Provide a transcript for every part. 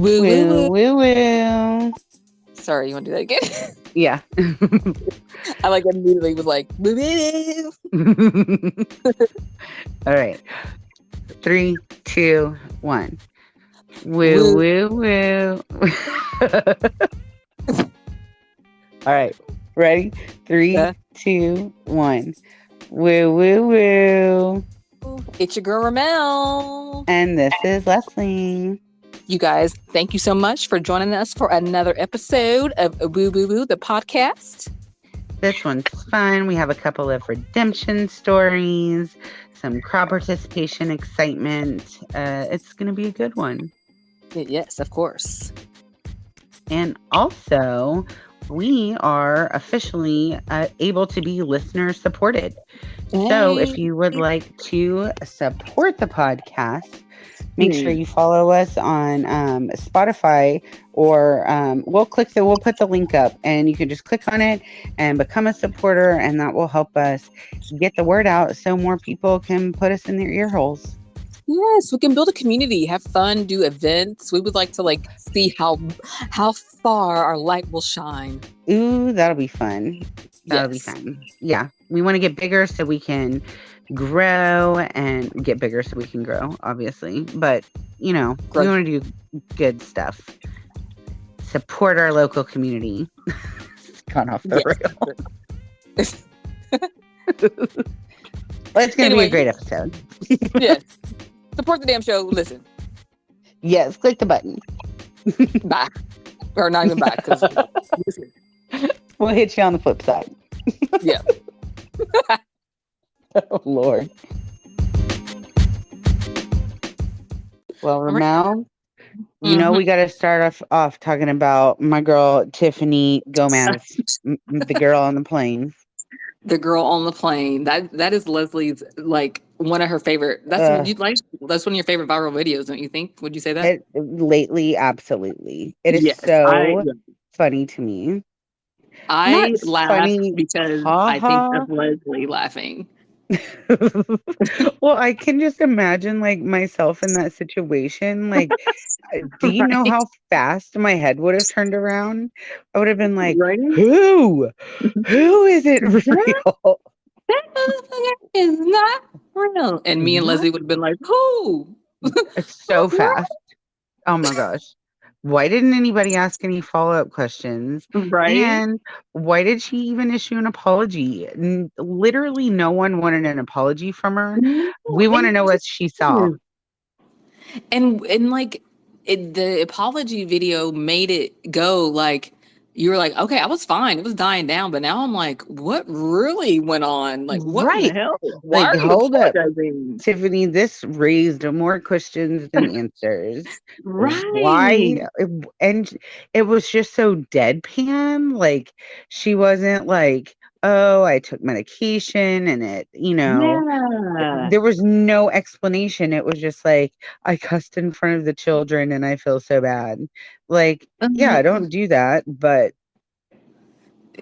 Woo, woo, Woo, woo. woo, woo. Sorry, you want to do that again? Yeah. I like immediately was like, woo, woo. All right. 3, 2, 1. Woo, Woo. woo, woo. All right. Ready? 3, Yeah. 2, 1. Woo, woo, woo. It's your girl Ramel. And this is Leslie. You guys, thank you so much for joining us for another episode of Woo Woo Woo, the podcast. This one's fun. We have a couple of redemption stories, some crowd participation excitement. It's going to be a good one. Yes, of course. And also, we are officially able to be listener supported. So if you would like to support the podcast, make sure you follow us on Spotify, or we'll put the link up, and you can just click on it and become a supporter, and that will help us get the word out so more people can put us in their ear holes. Yes, we can build a community, have fun, do events. We would like to see how far our light will shine. Ooh, that'll be fun. That'll be fun. Yeah, we want to get bigger so we can grow, and get bigger so we can grow, obviously. But, we want to do good stuff. Support our local community. It's gone off the rails. Well, it's going to be a great episode. Yes. Support the damn show. Listen. Yes, click the button. Bye. Or not even bye. We'll hit you on the flip side. Yeah. Oh, Lord. Well, Ramel, we got to start off talking about my girl, Tiffany Gomez, the girl on the plane. The girl on the plane. That is Leslie's, one of her favorite. That's that's one of your favorite viral videos, don't you think? Would you say that? Lately, absolutely. It is so funny to me. I laugh because I think of Leslie laughing. Well, I can just imagine myself in that situation. Do you know how fast my head would have turned around? I would have been like, who is it real? That motherfucker is not real. And me and Leslie would have been like, who? It's so fast. Oh my gosh. Why didn't anybody ask any follow-up questions? Right. And why did she even issue an apology? Literally no one wanted an apology from her. We want to know what she saw. And the apology video made it go you were like, okay, I was fine. It was dying down. But now I'm like, what really went on? What the hell? Why are you apologizing? Tiffany, this raised more questions than answers. Right. Why? And it was just so deadpan. She wasn't like, oh, I took medication and it, there was no explanation. It was just like, I cussed in front of the children and I feel so bad. Yeah, don't do that, but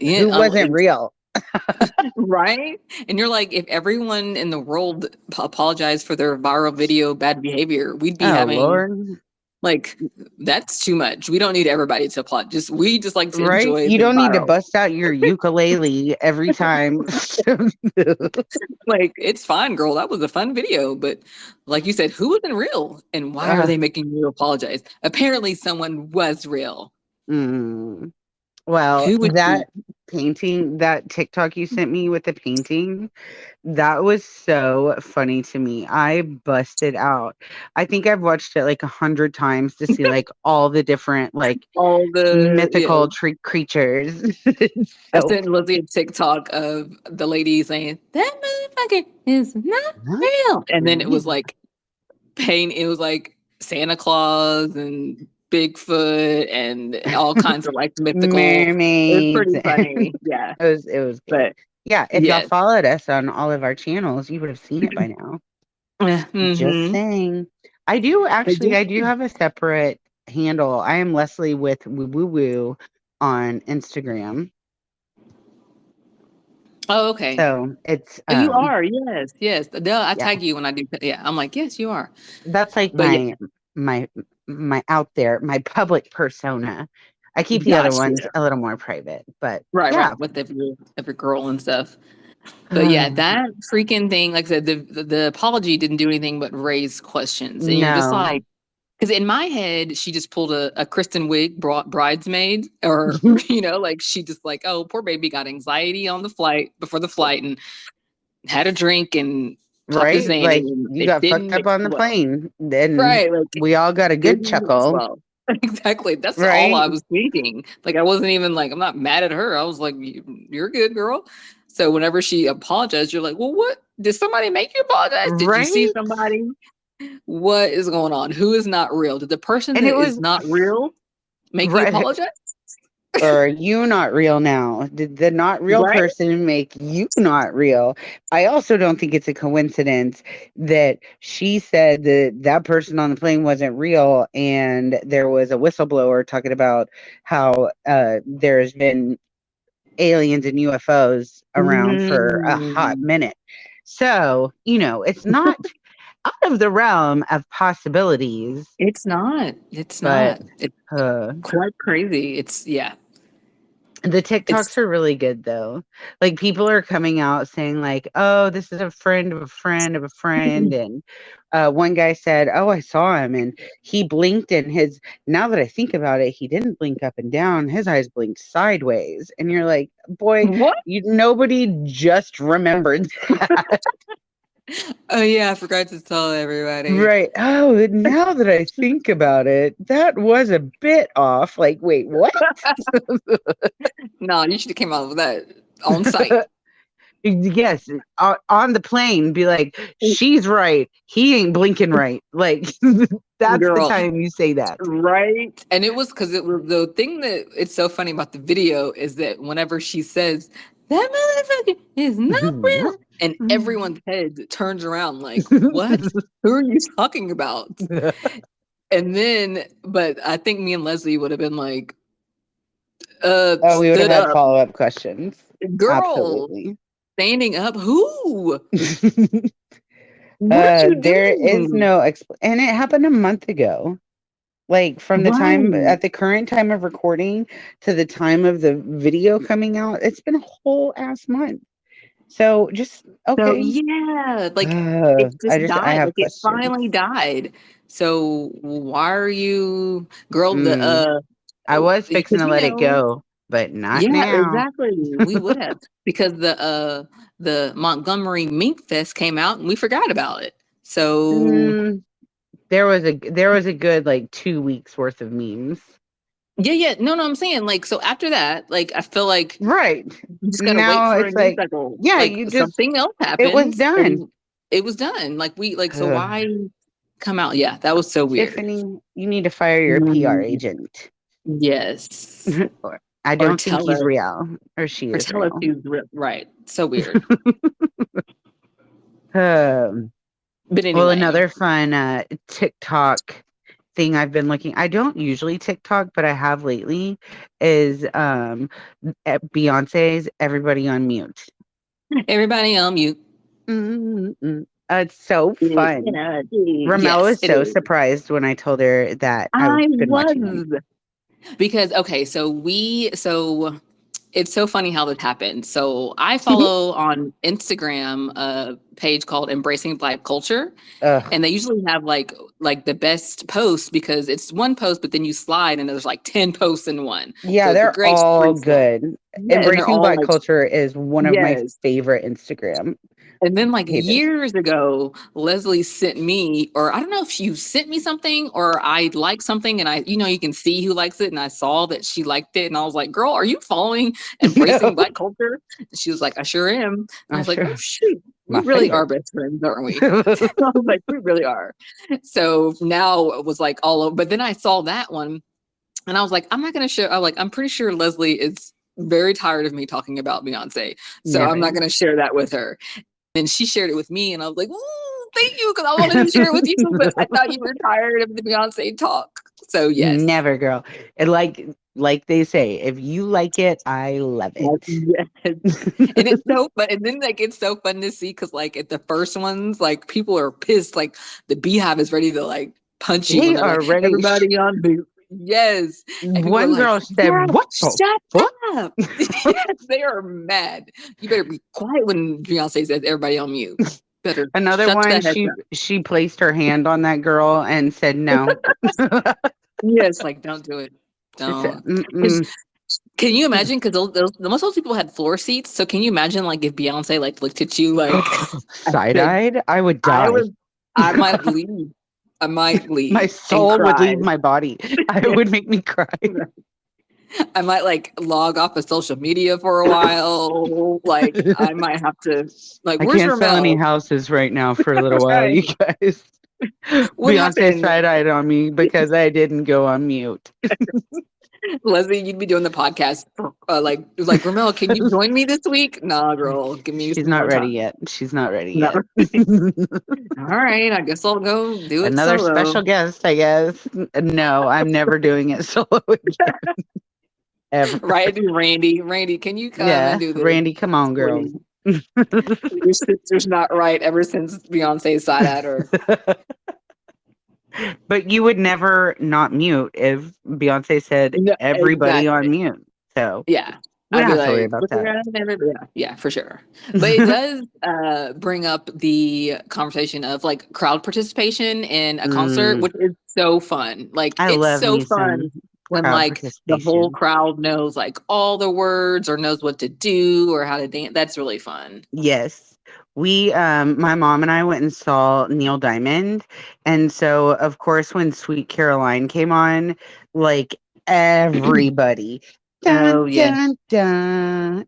who wasn't real? Right? And you're like, if everyone in the world apologized for their viral video bad behavior, we'd be having Lord. That's too much. We don't need everybody to apologize. We just like to enjoy. You don't need to bust out your ukulele every time. It's fine, girl. That was a fun video. But like you said, who wasn't real? And why are they making you apologize? Apparently someone was real. Well, that painting, that TikTok you sent me with the painting, that was so funny to me. I busted out. I think I've watched it 100 times to see all the different all the mythical creatures. I sent Lizzie a TikTok of the lady saying that motherfucker is not real, and then it was it was Santa Claus and Bigfoot and all kinds of mythical mermaids. It was pretty funny. Yeah. It was good. But yeah, if y'all followed us on all of our channels, you would have seen it by now. Just saying. I do have a separate handle. I am Leslie with Woo Woo Woo on Instagram. Oh, okay. So it's you are, yes. I tag you when I do. Yeah, I'm like, yes, you are. That's my my out there, my public persona. I keep the other Gotcha. ones a little more private, but Right, yeah. right. With every girl and stuff. But yeah, that freaking thing, like I said, the apology didn't do anything but raise questions. And you're just No. like, because in my head, she just pulled a Kristen Wiig bridesmaid, or like she just like, oh, poor baby got anxiety on the flight before the flight and had a drink and popped his Right? Xanny, Like and you it got fucked didn't up mix on the well. plane. Then Right, like we all got a good didn't mix chuckle. well. Exactly. That's all Right? I was thinking. Like I wasn't even like, I'm not mad at her. I was like, you're good, girl. So whenever she apologized, you're like, well, what did somebody make you apologize? Did you see Right? somebody? What is going on? Who is not real? Did the person And it that was is not real make you right. apologize? Or are you not real now? Did the not real Right? person make you not real? I also don't think it's a coincidence that she said that that person on the plane wasn't real, and there was a whistleblower talking about how there's been aliens and UFOs around for a hot Mm, minute. So, it's not out of the realm of possibilities, it's not. It's but not. It's uh, quite crazy. It's yeah. the It's TikToks are really good though. Like people are coming out saying like, "Oh, this is a friend of a friend of a friend," and one guy said, "Oh, I saw him, and he blinked, and his. Now that I think about it, he didn't blink up and down. His eyes blinked sideways." And you're like, "Boy, what? nobody just remembered that." Oh yeah, I forgot to tell everybody. Right. Oh, now that I think about it, that was a bit off. Like, wait, what? No, you should have came out with that on site. Yes, on the plane, be like, she's right. He ain't blinking right. Like, that's the Girl, time you say that. right? And it was because it was the thing that it's so funny about the video is that whenever she says that motherfucker is not real, and everyone's head turns around like, what? Who are you talking about? And then, but I think me and Leslie would have been like, Oh, we would have stood had up, follow-up questions. girl, Absolutely. standing up. Who? What are you There is doing? no and it happened a month ago. Like from the time Right. at the current time of recording to the time of the video coming out, it's been a whole ass month. So just So okay. yeah, like it just I died. have Like it questions. finally died. So why are you, girl? Mm, I was fixing Because to let it go, but not yeah, now. exactly. We would have because the Montgomery Mink Fest came out and we forgot about it. So Mm, there was a good like 2 weeks worth of memes. yeah, yeah. No, I'm saying like so after that, like I feel like Right. you just gotta wait Now for a it's news like, cycle. yeah, Like you just something else it was happens done. and it was done. Like we like so Ugh. why come out? Yeah, that was so weird. Tiffany, you need to fire your PR Mm, agent. yes. I Or don't think tell he's us real or she or is tell us real. who's right. So weird. Um, But well, anyway. another fun TikTok thing I've been looking. I don't usually TikTok, but I have lately. Is Beyonce's "Everybody on Mute." Everybody on mute. Mm-mm. It's so You fun. know, Ramel yes, was it so is. surprised when I told her that I've I been watching them. was because okay, so it's so funny how this happened. So I follow on Instagram a page called Embracing Black Culture, Ugh. and they usually have like the best posts because it's one post, but then you slide and there's like 10 posts in one. Yeah, So it's a they're great all free stuff. good. Yeah, and they're Embracing all Black like culture is one of my yes. favorite Instagram And then like pages. years ago, Leslie sent me, or I don't know if you sent me something or I liked something and you can see who likes it. And I saw that she liked it. And I was like, girl, are you following Embracing Black Culture? And she was like, I sure am. And I I was like, oh sure shoot, we my really are favorite. best friends, aren't we? I was like, we really are. So now it was like all over. But then I saw that one and I was like, I'm not going to share. I'm pretty sure Leslie is very tired of me talking about Beyonce. So I'm not Never. going to share that with her. And she shared it with me, and I was like, "Ooh, thank you," because I wanted to share it with you, but I thought you were tired of the Beyonce talk. So yes, Never, girl. And like they say, if you like it, I love it. yes, and it's so fun. And then like it's so fun to see because like at the first ones, like people are pissed. Like the Beehive is ready to like punch you when They they're are like, ready. everybody on mute. Yes. And people are One like, girl said, "Girl, "What the shut fuck?" up." Yes, they are mad. You better be quiet when Beyonce says everybody on mute. Better Another shut one, that head she placed her hand on that girl and said no. Yes, like don't do it. She said, Don't. 'Cause "Mm-mm." can you imagine? Because most of those people had floor seats. So can you imagine, like, if Beyonce like looked at you like I said, Side-eyed, I would I die. was, I might leave. I might My leave and soul would cry. leave my body. It Yes. would make me cry. I might like log off of social media for a while. Like I might have to. Like, I where's can't sell any Ramel? houses right now for a little while, you Right. guys. What Beyonce happened? side-eyed on me because I didn't go on mute. Leslie, you'd be doing the podcast. Like, it was like, Ramel, can you join me this week? Nah, girl, give me She's some not more ready time. yet. She's not ready No. yet. All right, I guess I'll go do it Another solo. special guest, I guess. No, I'm never doing it solo again. Ever. Right, do Randy. Randy, can you come and Yeah. do this, Randy, come on, girl. please? Your sister's not right ever since Beyonce side at her. But you would never not mute if Beyonce said No, everybody on exactly. mute. So Yeah. we I'd don't be have to worry like, about look that. around and everybody. Yeah, for sure. But it does bring up the conversation of like crowd participation in a concert, which is so fun. Like, I it's love so me fun some when crowd like the whole participation. crowd knows like all the words or knows what to do or how to dance. That's really fun. Yes. We my mom and I went and saw Neil Diamond. And so of course when Sweet Caroline came on, like everybody dun Oh yeah. dun dun.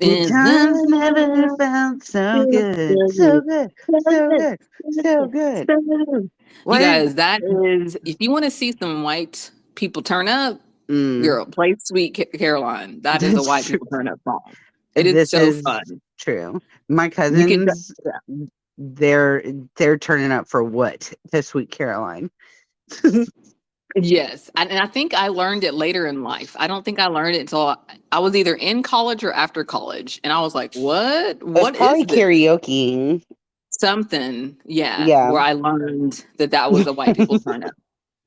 Good And times never felt so good. So good. So good. So good. you What? guys, that is, if you want to see some white people turn up, Mm, girl, play Sweet Caroline. That is a that's white true. people turn up song. It is This so is fun. true. My You can, cousins, yeah. they're turning up for what? The Sweet Caroline. Yes, and I think I learned it later in life. I don't think I learned it until I was either in college or after college, and I was like, "What? It's What probably is this?" karaokeing. Something, yeah, Yeah. where I learned that that was a white people turn up.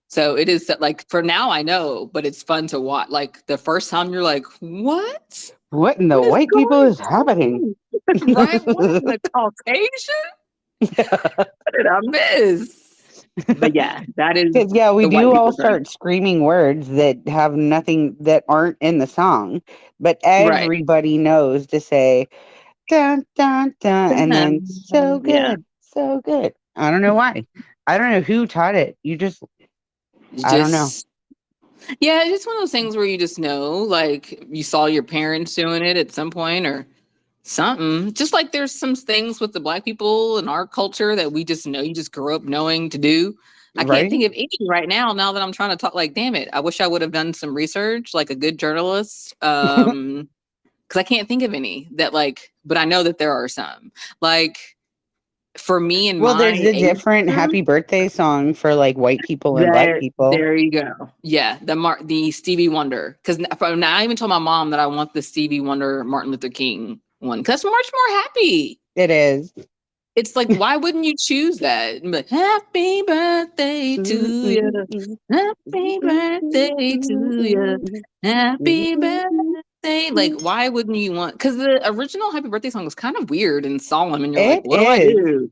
So it is like, for now I know, but it's fun to watch. Like the first time you're like, what? What in the What is white people going is happening? on? Right? What in the Caucasian? What did I miss? But yeah, that is Because yeah, we the white do all people turn up. start screaming words that have nothing that aren't in the song, but Right. everybody knows to say dun dun dun and then so Yeah. good, so good. I don't know why. I don't know who taught it. You just I don't know. Just, yeah, it's just one of those things where you just know, like you saw your parents doing it at some point or something. Just like there's some things with the black people in our culture that we just know, you just grew up knowing to do. I can't Right? think of any right now that I'm trying to talk. Like, damn it, I wish I would have done some research like a good journalist. Because I can't think of any that, like, but I know that there are some. Like, for me and Well, my there's a age different group, happy birthday song for like white people and black people. there you go. Yeah, the Stevie Wonder. Because now I even told my mom that I want the Stevie Wonder Martin Luther King one. Because much more happy. It is. It's like, why wouldn't you choose that? But happy birthday to you. Happy birthday to you. Happy birthday. Like, why wouldn't you want? Because the original Happy Birthday song was kind of weird and solemn, and you're like, It what do I is. do?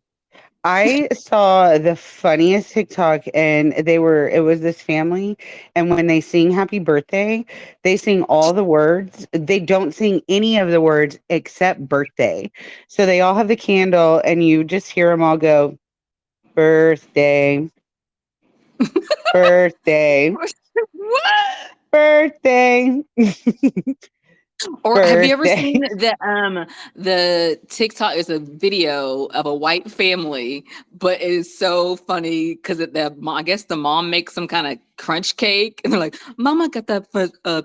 I saw the funniest TikTok and it was this family and when they sing happy birthday, they sing all the words. They don't sing any of the words except birthday. So they all have the candle and you just hear them all go birthday, birthday, What? birthday, Or have you ever birthday. seen the TikTok is a video of a white family, but it is so funny because I guess the mom makes some kind of crunch cake, and they're like, "Mama got that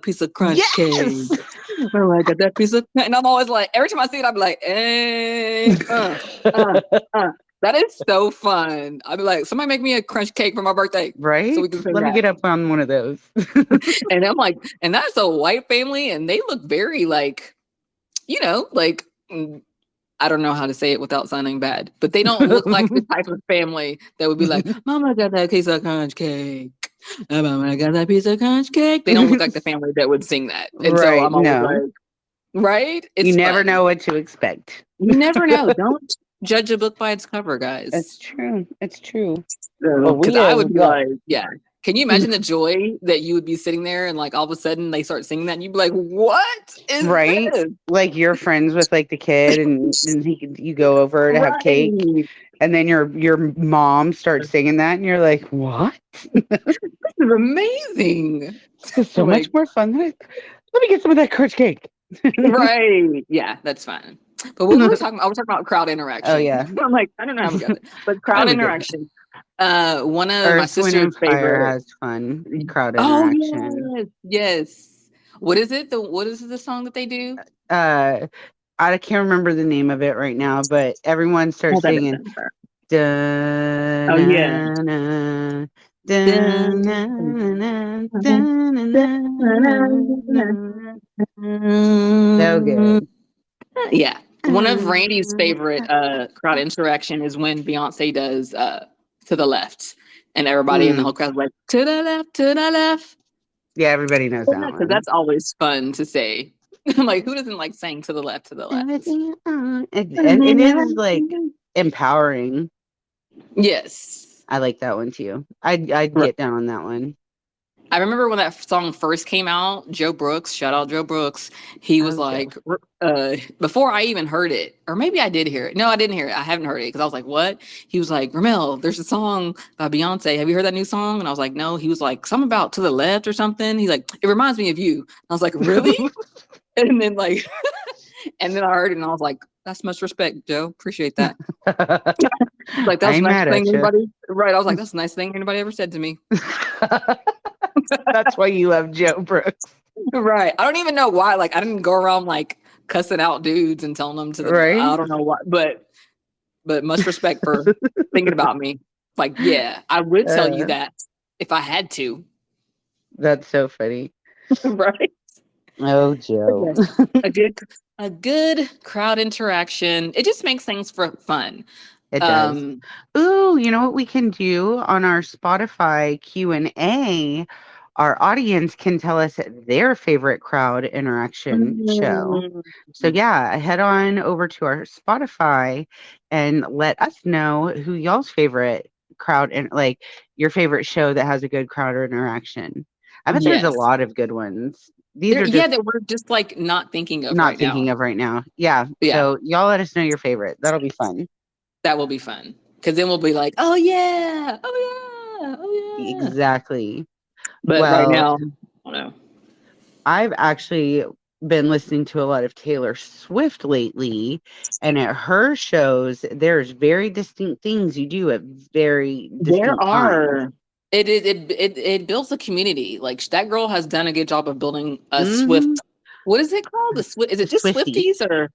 piece of crunch cake." Yes. Oh, I got that piece of, and I'm always like, every time I see it, I'm like, "Hey, uh." That is so fun. I'd be like, somebody make me a crunch cake for my birthday so we Right? can sing Let me that. get up on one of those. And I'm like, and that's a white family, and they look very like, like I don't know how to say it without sounding bad, but they don't look like the type of family that would be like, "Mama got that piece of conch cake. Mama got that piece of conch cake." They don't look like the family that would sing that, and so Right. I'm always No. like, right? You It's never fun. know what to expect. You never know. Don't judge a book by its cover, It's guys. true. It's true. Well, Because we I have would be got like, yeah. Can you imagine the joy that you would be sitting there and like all of a sudden they start singing that and you'd be like, "What is right. this?" Like you're friends with like the kid, and you go over to have cake, Right. and then your mom starts singing that, and you're like, what? This is amazing. This is so much Like, more fun than let me get some of that crunch cake. right. Yeah, that's fine. But what we were talking about, I was talking about crowd Oh interaction. yeah. I'm like, I don't know how we got there. But How crowd do we get interaction. One of my Earth, Wind, sister's and Fire favorite. has fun crowd Oh interaction. yes, yes. What is it? What is the song that they do? Uh, I can't remember the name of it right now, but everyone starts Hold that singing. in. Dun, Oh yeah. na, na, dun, na, Dun, na, dun, dun, na, dun, na, na. So dun. good. Yeah. One of Randy's favorite crowd interaction is when Beyonce does To the Left. And everybody in the whole Mm, crowd like, to the left, to the left. yeah, everybody knows that Because one. that's always fun to say. I'm like, who doesn't like saying to the left, to the left? Everything, and it is like empowering. Yes. I like that one too. I'd get down on that one. I remember when that song first came out, Joe Brooks, shout out Joe Brooks, he was Oh, Joe. like, before I even heard it, or maybe I did hear it. No, I didn't hear it. I haven't heard it because I was like, what? He was like, Ramel, there's a song by Beyonce. Have you heard that new song? And I was like, no. He was like, something about To the Left or something. He's like, it reminds me of you. I was like, really? And then like, and then I heard it and I was like, that's much respect, Joe. Appreciate that. Like, that I was the ain't nicest mad thing at you. anybody, right? I was like, that's the nicest thing anybody ever said to me. That's why you love Joe Brooks, Right. I don't even know why. Like, I didn't go around like cussing out dudes and telling them to the. right? I don't know why, but much respect for thinking about me. Like, yeah, I would tell you Uh, that if I had to. that's so funny. Right. Oh, But Joe. yes, a good a good crowd interaction. It just makes things for fun. It does. Um. Ooh, you know what we can do on our Spotify Q&A? Our audience can tell us their favorite crowd interaction show. mm, So yeah, head on over to our Spotify and let us know who y'all's favorite crowd and like your favorite show that has a good crowd interaction. I bet there's a yes. lot of good ones. These There. are Yeah. just That we're just like not thinking of not right thinking now. of right now. Yeah. Yeah. So y'all let us know your favorite. That'll be fun. That will be fun because then we'll be like, oh yeah, oh yeah, oh yeah. Exactly. But right Well, now, I don't know. I've actually been listening to a lot of Taylor Swift lately, and at her shows, there's very distinct things you do at very There distinct times. are. It builds a community. Like that girl has done a good job of building a Hmm. Swift. What is it called? The Swift? Is A it just Swifty. Swifties or?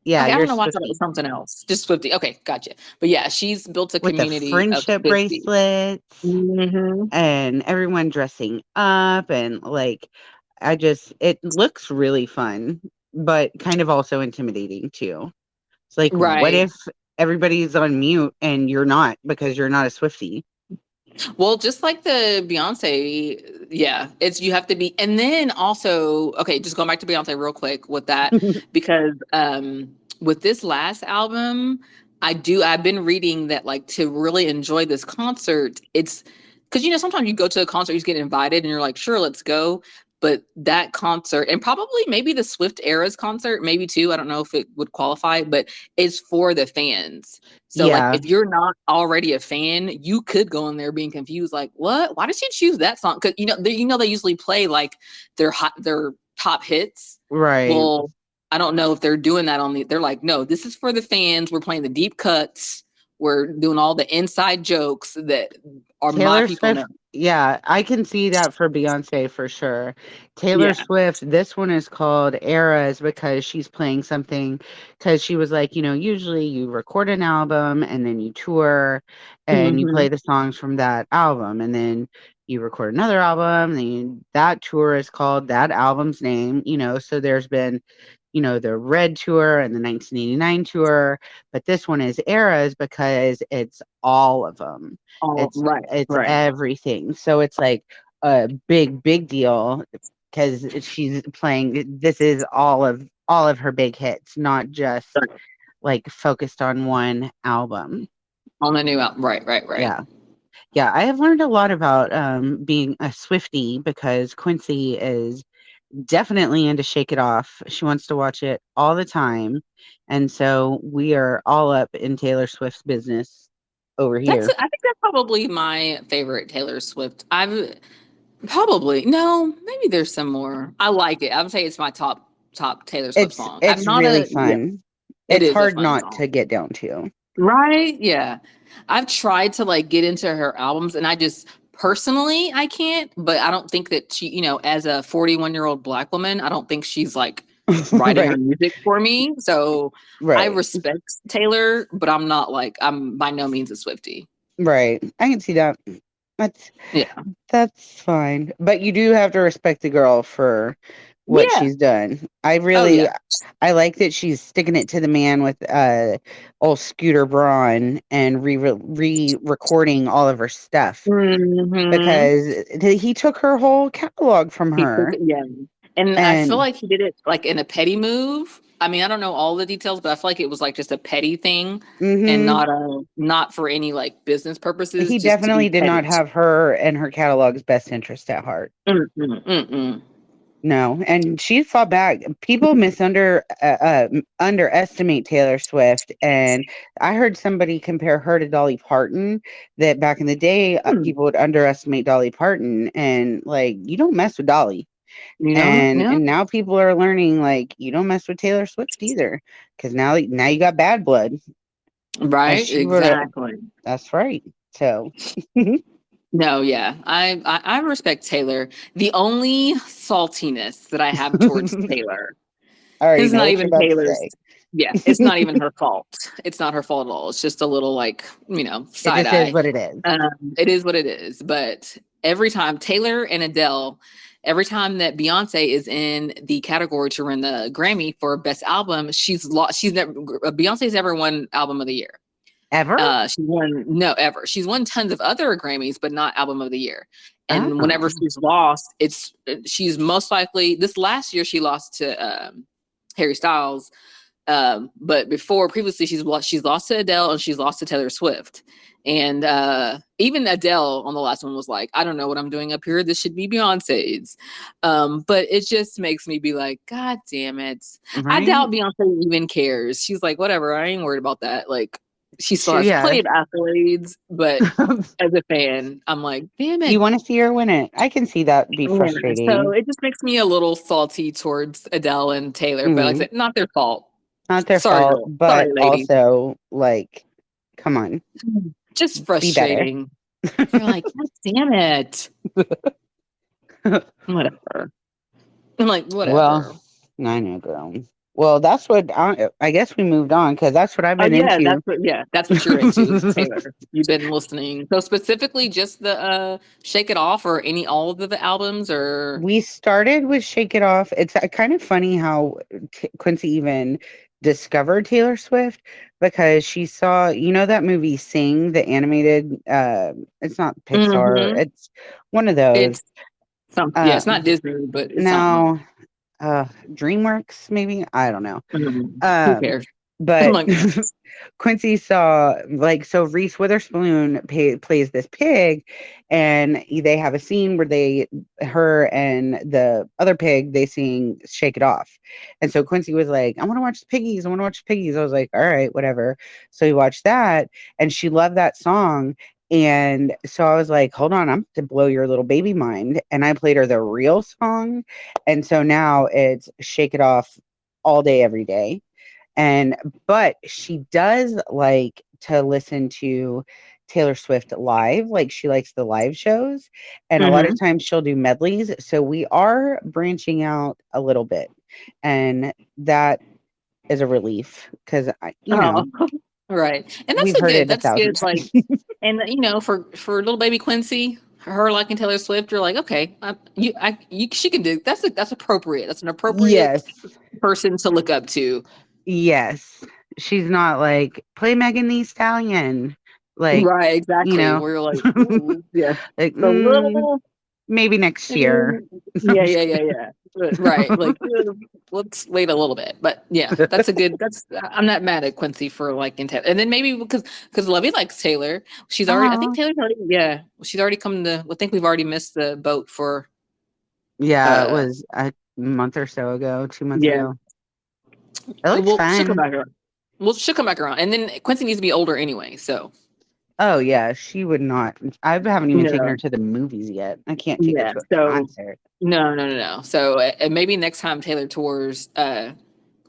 Yeah, Okay, I you're don't a know why I thought it was Swifty. something else. Just Swifty. Okay, gotcha. But yeah, she's built a With the community of friendship Swifties. bracelets Hmm. and everyone dressing up and like it looks really fun, but kind of also intimidating too. It's like, what Right. if everybody's on mute and you're not because you're not a Swifty? Well, just like the Beyonce, yeah, it's you have to be, and then also, okay, just going back to Beyonce real quick with that, because with this last album, I've been reading that like to really enjoy this concert, it's because sometimes you go to a concert, you just get invited, and you're like, sure, let's go. But that concert, and probably maybe the Swift Eras concert, maybe too, I don't know if it would qualify, but it's for the fans. So like Yeah, if you're not already a fan, you could go in there being confused, like, what? Why did she choose that song? Because they usually play like their top hits. right. Well, I don't know if they're doing that they're like, no, this is for the fans. We're playing the deep cuts. We're doing all the inside jokes that are my Taylor people Swift, know. yeah, I can see that for Beyonce for sure. Taylor Yeah. Swift, this one is called Eras because she's playing something because she was like, usually you record an album and then you tour and you Hmm. play the songs from that album and then you record another album, that tour is called that album's name, so there's been the Red tour and the 1989 tour, but this one is eras because it's all of them. Oh, right, It's right. everything. So it's like a big deal because she's playing. This is all of her big hits, not just Right. like focused on one album. On the new album. Right, right, right. Yeah. Yeah, I have learned a lot about being a Swiftie because Quincy is definitely into Shake It Off. She wants to watch it all the time. And so we are all up in Taylor Swift's business over That's here. I think that's probably my favorite Taylor Swift. I've probably no, maybe there's some more. I like it. I would say it's my top Taylor Swift It's song. I'm it's not really a yeah, fun. it It's is a hard fun not song. to get down to. Right? Yeah. I've tried to like get into her albums and I just personally I can't, but I don't think that she, as a 41-year-old black woman, I don't think she's like writing her Right. music for me. So I Right. respect Taylor, but I'm not like I'm by no means a Swiftie. Right. I can see that. That's Yeah. that's fine. But you do have to respect the girl for what Yeah. she's done. Oh yeah. I like that she's sticking it to the man with old Scooter Braun and re-recording all of her stuff Hmm. because he took her whole catalog from He took her. it, yeah. And I feel And like he did it like in a petty move. I mean, I don't know all the details, but I feel like it was like just a petty thing and hmm not for any like business purposes, he just to be definitely did not petty. have her and her catalog's best interest at heart. Mm-mm, mm-mm. No, and she fought back. People underestimate Taylor Swift, and I heard somebody compare her to Dolly Parton. That back in the day, Hmm. people would underestimate Dolly Parton, and like you don't mess with Dolly. You know? And Yeah. now people are learning like you don't mess with Taylor Swift either, because now you got Bad Blood, and Right? she wrote a. Exactly. That's right. So, No, yeah. I respect Taylor. The only saltiness that I have towards Taylor. I already It's know not what you're even about to Taylor's. say. Yeah, it's not even her fault. It's not her fault at all. It's just a little like, It side just is eye. what it is. It is what it is. But every time Taylor and Adele, every time that Beyonce is in the category to win the Grammy for Best Album, she's lost. She's never Beyonce's ever won Album of the Year. Ever? She won no ever. She's won tons of other Grammys, but not Album of the Year. And whenever Oh. she's lost, she's most likely this last year she lost to Harry Styles. But previously she's lost to Adele and she's lost to Taylor Swift. And even Adele on the last one was like, I don't know what I'm doing up here. This should be Beyonce's. But it just makes me be like, God damn it. I Right? doubt Beyonce even cares. She's like, whatever, I ain't worried about that. Like, she still has Yeah. plenty of accolades, but as a fan, I'm like, damn You it. want to see her win it. I can see that be Yeah. So frustrating. it just makes me a little salty towards Adele and Taylor, but like I Mm, said, not their fault. not their Sorry, fault, girl. but Sorry, lady. also like, come on, Just be better. frustrating. You're like, God damn it. Whatever. I'm like, Well, whatever. I know, girl. Well, that's what I guess we moved on because that's what I've Oh been into. yeah, that's what you're into is Taylor. You've been listening. So specifically just the Shake It Off or all of the albums or We started with Shake It Off. It's kind of funny how Quincy even discovered Taylor Swift because she saw, that movie Sing, the animated, it's not Pixar, mm-hmm. it's one of those. It's something. Yeah, Uh, it's not Disney, but it's something. now, DreamWorks, maybe? I don't know. Mhm. Who Um, cares? I'm but like, what? Quincy saw so Reese Witherspoon plays this pig, and they have a scene where her and the other pig they sing "Shake It Off," and so Quincy was like, "I want to watch the piggies. I want to watch the piggies." I was like, "All right, whatever." So we watched that, and she loved that song. And so I was like, hold on, I'm to blow your little baby mind. And I played her the real song. And so now it's Shake It Off all day, every day. But she does like to listen to Taylor Swift live, like she likes the live shows, and a lot of Mm-hmm. times she'll do medleys. So we are branching out a little bit, and that is a relief because Oh, right. And we've heard it a that's thousand good. Like, times. and for little baby Quincy, her liking Taylor Swift, you're like, okay, she can do that's appropriate. That's an appropriate Yes. person to look up to. Yes. She's not like, play Megan Thee Stallion. Like, Right, you exactly. know, Where you're like, ooh, yeah, like, a little, maybe next year. I'm yeah, just yeah, yeah, kidding. yeah. Right, like let's wait a little bit. But yeah, that's a good. That's I'm not mad at Quincy for liking Taylor. And then maybe because Lovey likes Taylor, she's already. I think Oh, Taylor's already. Yeah, she's already come to. I think we've already missed the boat for. yeah, it uh was a month or so ago, 2 months Yeah, ago. It looks well, she'll come fun. back around. Well, she'll come back around, and then Quincy needs to be older anyway. So Oh, yeah, she would not. I haven't even taken no, her to the movies yet. I can't take her yeah. to a So concert. no, no, no, no. So maybe next time Taylor tours,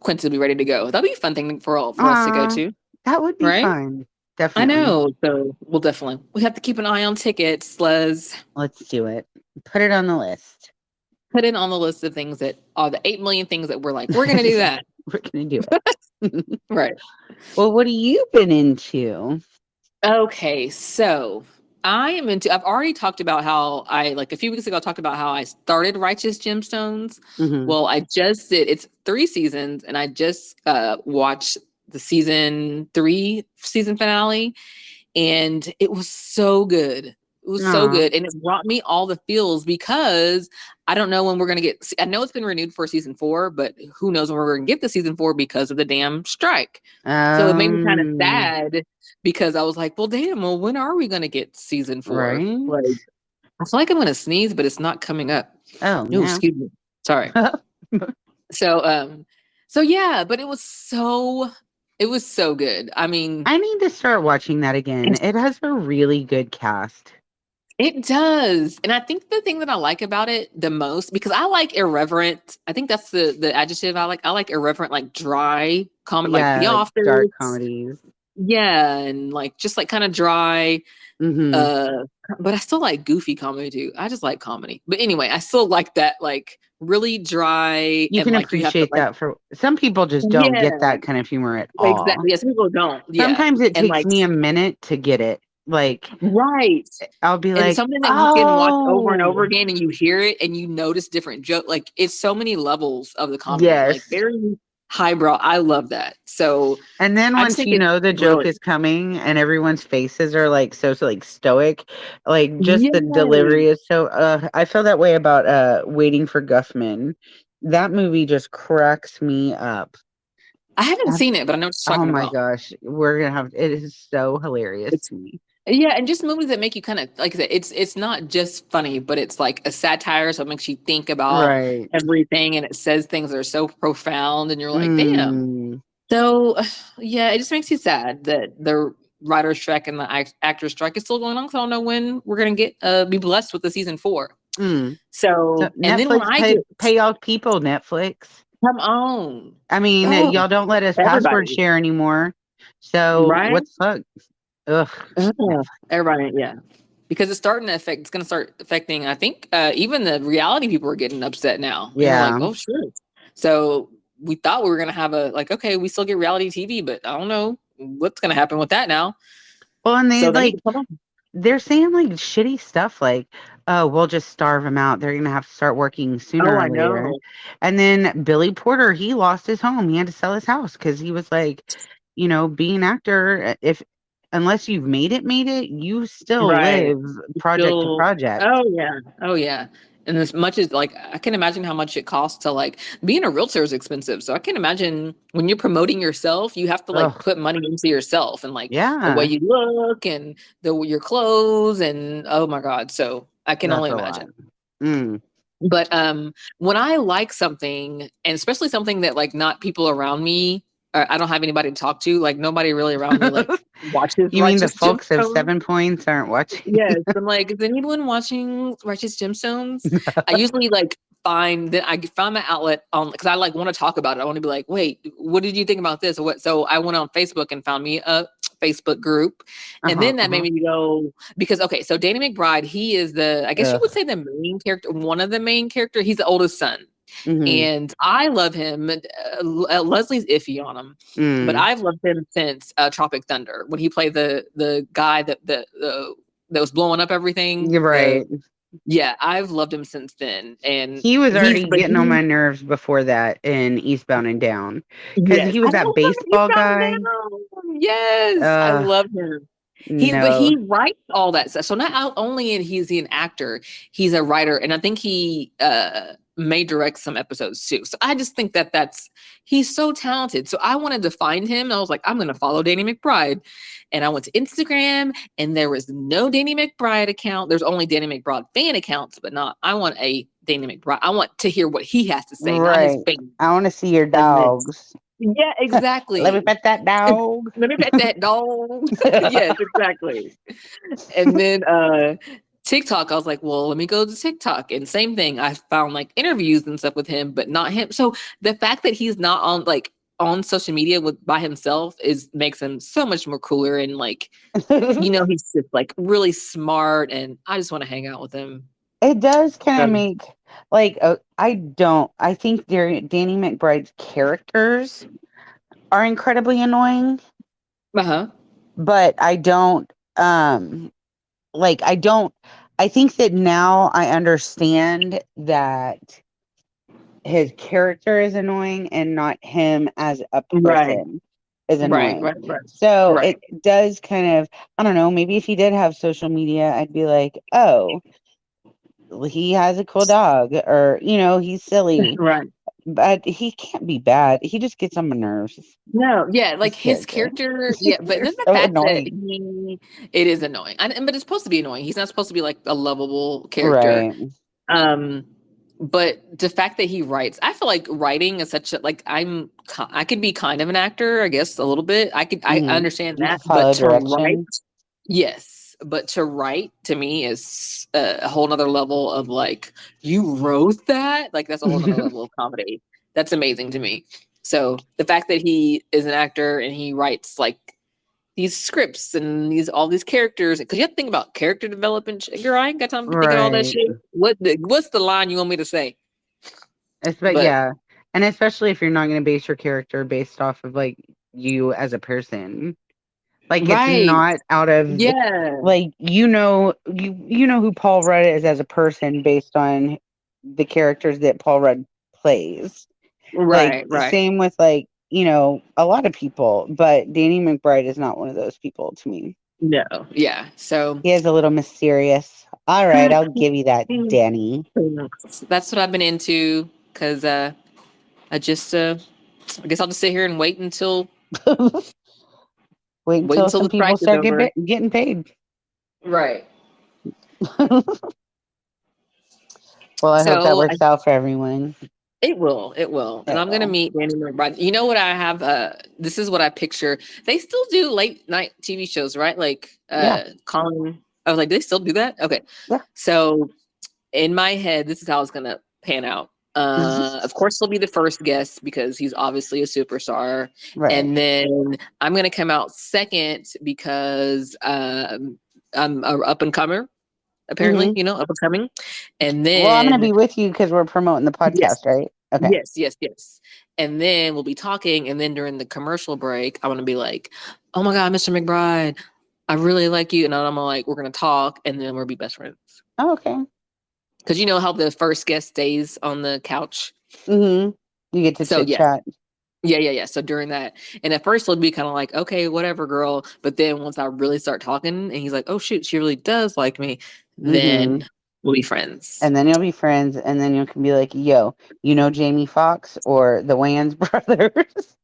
Quincy will be ready to go. That'll be a fun thing for us to go Aw, to, that would be right? fun. I Definitely. know. So we have to keep an eye on tickets. Les, Let's do it. Put it on the list. put it on the list of things that are the 8 million things that we're like, we're gonna do that. We're going to do it. Right. Well, what have you been into? Okay, so I've already talked about how I like a few weeks ago I talked about how I started Righteous Gemstones. Hmm. Well, I just did it's 3 seasons and I just watched the season 3 season finale and it was so good. It was so Aw, good. And it brought me all the feels because I don't know when we're going to get, I know it's been renewed for season 4, but who knows when we're going to get the season 4 because of the damn strike. So it made me kind of um, sad because I was like, well, damn, well, when are we going to get season 4? right? Like, I feel like I'm going to sneeze, but it's not coming up. Oh, Oh, no. excuse me. Sorry. So, so yeah, but it was so good. I mean, I need to start watching that again. It has a really good cast. it does. And I think the thing that I like about it the most, because I like irreverent, I think that's the adjective I like. I like irreverent, like dry comedy, like The Yeah, like dark Office. comedies. Yeah. And like just like kind of dry. Hmm. Uh, but I still like goofy comedy too. I just like comedy. But anyway, I still like that like really dry You and can like you have to appreciate like that for some people just don't yeah, get that kind of humor at all. exactly. Yes, people don't. Yeah. Sometimes it And takes like me a minute to get it. Like right. I'll be And like, something that you can watch over and over "Oh, again and you hear it and you notice different joke like it's so many levels of the comedy like yes." very highbrow. I love that. So And then I just once think you it's know the joke brilliant. is coming and everyone's faces are like so like stoic, like just the Yay. delivery is so I feel that way about Waiting for Guffman. That movie just cracks me up. I haven't That's, seen it but I know what you're oh talking my about. gosh, we're gonna have it is so hilarious It's to me. yeah, and just movies that make you kind of like I said, it's not just funny, but it's like a satire, so it makes you think about Right. everything, and it says things that are so profound, and you're like, damn. Mm. So yeah, it just makes you sad that the writer's strike and the actor's strike is still going on. Because I don't know when we're gonna get be blessed with the season 4. Mm. So So and then when Netflix I get pay y'all people, Netflix. come on, I mean, oh y'all don't let us password everybody, share anymore. So right? what's fuck? Ugh. Ugh, Netflix. everybody, yeah. Because it's starting to affect. It's going to start affecting. I think even the reality people are getting upset now. And they're like, Yeah. "Oh shit!" So we thought we were going to have a like, okay, we still get reality TV, but I don't know what's going to happen with that now. Well, and they So they need like to come on. they're saying like shitty stuff like, "Oh, we'll just starve them out. They're gonna have to start working Oh, sooner I or later." know. And then Billy Porter, he lost his home. He had to sell his house because he was like, being an actor, if unless you've made it, you still Right. live project to Still. project. Oh yeah. Oh yeah. And as much as like I can imagine how much it costs to like being a realtor is expensive. So I can imagine when you're promoting yourself, you have to like Ugh. put money into yourself and like the way Yeah, you look and your clothes and oh my God. So I can only that's a lot. imagine. Mm. But when I like something, and especially something that like not people around me, or I don't have anybody to talk to, like nobody really around me like watches You mean the Righteous folks of Gemstones. 7 Points aren't watching? Yes, I'm like, is anyone watching Righteous Gemstones? I usually like find that I found my outlet on because I like want to talk about it. I want to be like, wait, what did you think about this or what? So I went on Facebook and found me a Facebook group, and Uh-huh, then that made uh-huh. me go because okay, so Danny McBride, he is I guess you would Ugh. say the main character, one of the main character. He's the oldest son. Mhm. And I love him. Leslie's iffy on him, but Mm. I've loved him since Tropic Thunder when he played the guy that the that was blowing up everything. You're right. Yeah, I've loved him since then, and He was he's already getting on my nerves before that in Eastbound and Down, because yes, he I was that love him. He's baseball down guy. down. Yes, I Uh, love him. But no. he writes all that stuff. So not only he's an actor, he's a writer, and I think he may direct some episodes too. So I just think that's he's so talented. So I wanted to find him. I was like, I'm going to follow Danny McBride, and I went to Instagram, and there was no Danny McBride account. There's only Danny McBride fan accounts, but not. I want a Danny McBride. I want to hear what he has to say, not his Right. fame. I want to see your And then, dogs. yeah, Let me exactly. pet that dog. Let me pet that dog. Yes, exactly. And then TikTok, I was like, well, let me go to TikTok. And same thing. I found like interviews and stuff with him, but not him. So the fact that he's not on social media by himself makes him so much more cooler, and like, he's just like really smart, and I just want to hang out with him. It does kind of Um, make I think Danny McBride's characters are incredibly annoying, uh-huh. but I don't I think that now I understand that his character is annoying and not him as a Right. person is Right. annoying. Right. Right. So Right. it does kind of, I don't know, maybe if he did have social media, I'd be like, oh, he has a cool dog, or he's silly, Right. but he can't be bad. He just gets on my nerves. No, yeah, like His his character. character, yeah, but They're then the so fact that annoying. it is annoying, but it's supposed to be annoying. He's not supposed to be like a lovable character. Right. Um, but the fact that he writes, I feel like writing is such a like I could be kind of an actor, I guess a little bit. I Hmm. understand You can that, but follow to write, direction. yes, but to write to me is a whole nother level of like you wrote that, like that's a whole nother level of comedy. That's amazing to me. So the fact that he is an actor and he writes like these scripts and all these characters, because you have to think about character development. Girl, I ain't got time to be thinking all that Right. shit. What's the line you want me to say? But But yeah, and especially if you're not going to base your character based off of like you as a person, like it's right, not out of yeah, like you know who Paul Rudd is as a person based on the characters that Paul Rudd plays. Like right. same with like a lot of people, but Danny McBride is not one of those people to me. No, yeah. So He is a little mysterious. All right, I'll give you that, Danny. that's what I've been into. Because I just I guess I'll just sit here and Wait wait until until some the strike people is start over. getting paid. Right. Well, I hope that So works out for everyone. it will. And It I'm gonna will. meet Danny McBride. You know what I have? This is what I picture. They still do late night TV shows, right? Like Yeah. calling. I was like, they still do that? Okay. Yeah. So in my head, this is how it's gonna pan out. Of course, he'll be the first guest because he's obviously a superstar, Right. and then I'm gonna come out second because I'm a up and comer. Apparently, Hmm. up and coming, and Well, I'm going to then be with you because we're promoting the yes, podcast, right? Okay. yes, and then we'll be talking, and then during the commercial break, I want to be like, "Oh my God, Mr. McBride, I really like you," and I'm like, "We're gonna talk, and then we'll be best friends." Oh, okay. Because you know how the first guest stays on the couch. Hmm. You get to So chit yeah, chat. yeah. So during that, and at first it'll be kind of like, okay, whatever, girl. But then once I really start talking, and he's like, oh shoot, she really does like me, Hmm. then we'll be friends. And then you'll be friends, and then you can be like, yo, Jamie Foxx or the Wayans brothers?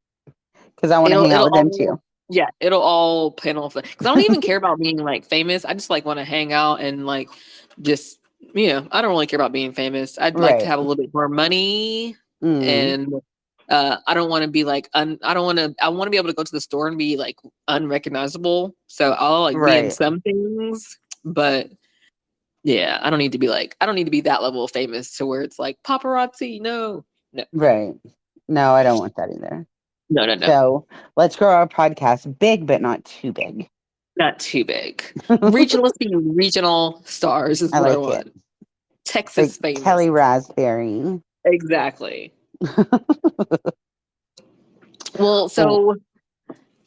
Because I want to hang out It'll with them all too. yeah, it'll all pan off because I don't even care about being like famous. I just like want to hang out and like just I don't really care about being famous. I'd like to Right. have a little bit more money, Mm. and I don't want to be like I don't want to. I want to be able to go to the store and be like unrecognizable. So I'll like be in Right. some things, but yeah, I don't need to be that level of famous to where it's like paparazzi. No, no, Right. No, I don't want that either. no. So let's grow our podcast big, but not too big. Not too big. Regional, let's be regional stars is I what I like it. want. Like Texas famous. Kelly Raspberry. Exactly. Well, Well, so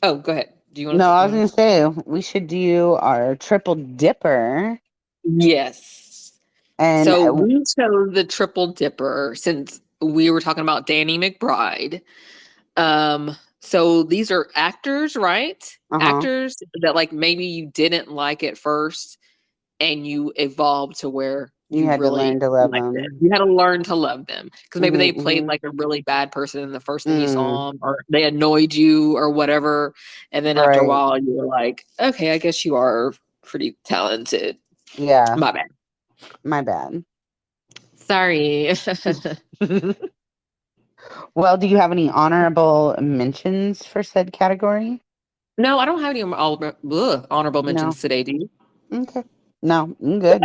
oh, go ahead. Do you want No, to? I was gonna say we should do our triple dipper, Yes. and So we chose the triple dipper since we were talking about Danny McBride. So these are actors, right? uh-huh, Actors that like maybe you didn't like at first and you evolved to where you you had to learn really to love liked them. them. You had to learn to love them because maybe they played Mm-hmm, like a really bad person in the first thing you mm, saw them, or they annoyed you or whatever. And then after a right. while, you were like, okay, I guess you are pretty talented. Yeah, My bad. my bad. Sorry. Well, do you have any honorable mentions for said category? No, I don't have any honorable No. mentions today, do you? Okay. No, I'm good.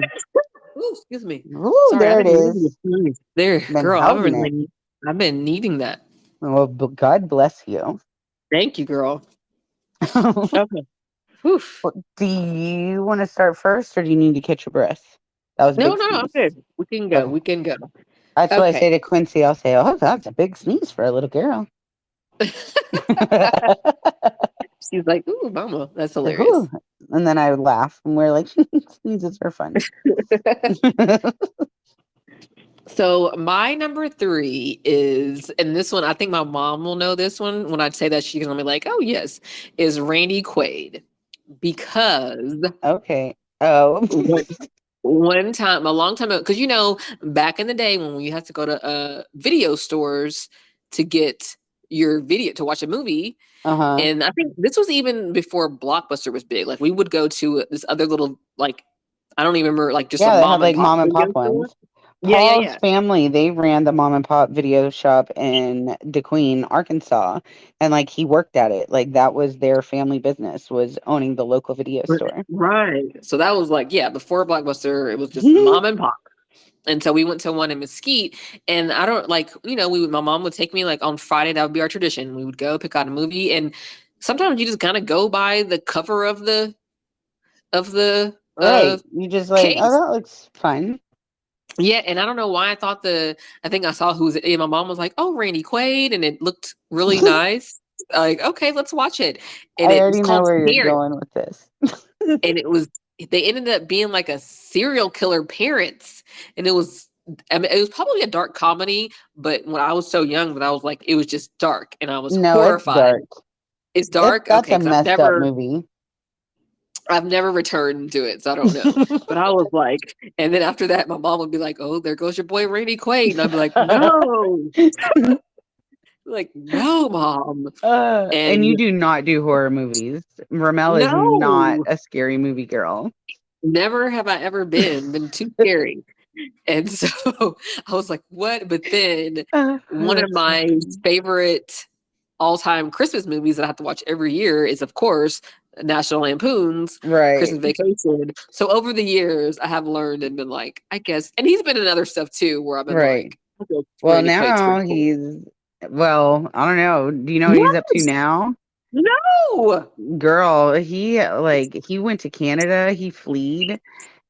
Ooh, excuse me. Ooh, Sorry, I've there it been needing to is. sneeze. There, Been girl, holding it. I've been needing that. Well, God bless you. Thank you, girl. Okay. Whew. Do you want to start first, or do you need to catch your breath? That was a No, big no, I'm sneeze. good. We can go. Okay. We can go. That's what I say Okay. to Quincy. I'll say, "Oh, that's a big sneeze for a little girl." She's like, ooh, mama. That's Like, hilarious. ooh. And then I would laugh, and we're like, sneezes are fun. So my number three is, and this one, I think my mom will know this one. When I say that, she's gonna be like, oh yes, is Randy Quaid. Because Okay. Oh. one, one time, a long time ago, because back in the day when you had to go to video stores to get your video to watch a movie, Uh-huh. and I think this was even before Blockbuster was big. Like we would go to this other little like I don't even remember like just a Yeah, they had mom and like pop mom and video pop store. ones. Yeah, yeah, Paul's yeah. family, they ran the mom and pop video shop in DeQueen, Arkansas, and like he worked at it. Like that was their family business, was owning the local video store. Right. So that was like, yeah, before Blockbuster, it was just mom and pop. And so we went to one in Mesquite, and I don't like, my mom would take me like on Friday. That would be our tradition. We would go pick out a movie, and sometimes you just kind of go by the cover of the Right. You just like, oh, case. that looks fun. Yeah, and I don't know why I think I saw who's it. And my mom was like, "Oh, Randy Quaid," and it looked really nice. Like, okay, let's watch it. And I it was already know called where you're Parent, going with this. and they ended up being like a serial killer parents, and I mean, it was probably a dark comedy, but when I was so young, that I was like, it was just dark, and I was No, it's horrified. dark. It's dark, That's okay, a because messed up movie. I've never returned to it, so I don't know. But I was like, and then after that, my mom would be like, "Oh, there goes your boy Randy Quaid," and I'd be like, "No, like no, mom." And you And do not do horror movies. Ramel is not no, a scary movie girl. never have I ever been too scary. And so I was like, "What?" But then one of That's so my funny. favorite all-time Christmas movies that I have to watch every year is, of course, National Lampoon's Right, Christmas Vacation. So over the years, I have learned and been like, I guess, and he's been in other stuff too, where I've been right. like, okay, Well, Randy Quaid's now pretty cool. well, I don't know. Do you know what he's up to Yes, now? no. Girl, he went to Canada. He fled.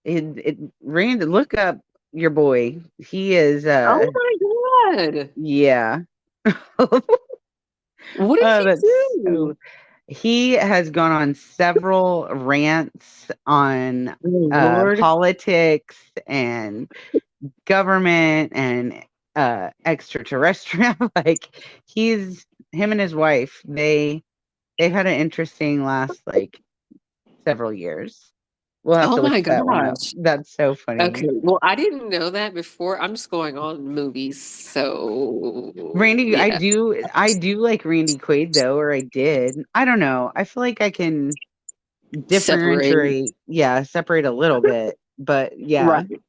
Randy, look up your boy. He is Oh my god, yeah. what did Oh, he that's so. do? He has gone on several rants on Oh, Lord, politics and government and extraterrestrial. Like him and his wife. They've had an interesting last like several years. We'll have oh to look my that one up. gosh. That's so funny. Okay, well, I didn't know that before. I'm just going on movies, so Randy, yeah. I do like Randy Quaid though, or I did. I don't know. I feel like I can Separate. differentiate, yeah, separate a little bit. But yeah. Right.